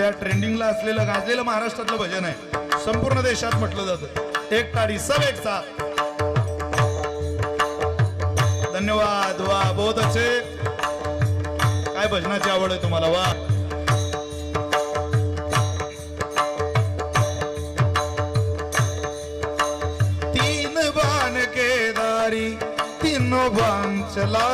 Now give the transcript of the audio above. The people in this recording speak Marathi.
सध्या ट्रेंडिंगला असलेलं गाजलेलं महाराष्ट्रातलं भजन आहे, संपूर्ण देशात म्हटलं जातं। एक ताड़ी सब एक साथ। धन्यवाद, वाह बहुत अच्छे। काय भजनाची आवड आहे तुम्हाला, वाह। तीन बाण के दारी तीनों बाण चला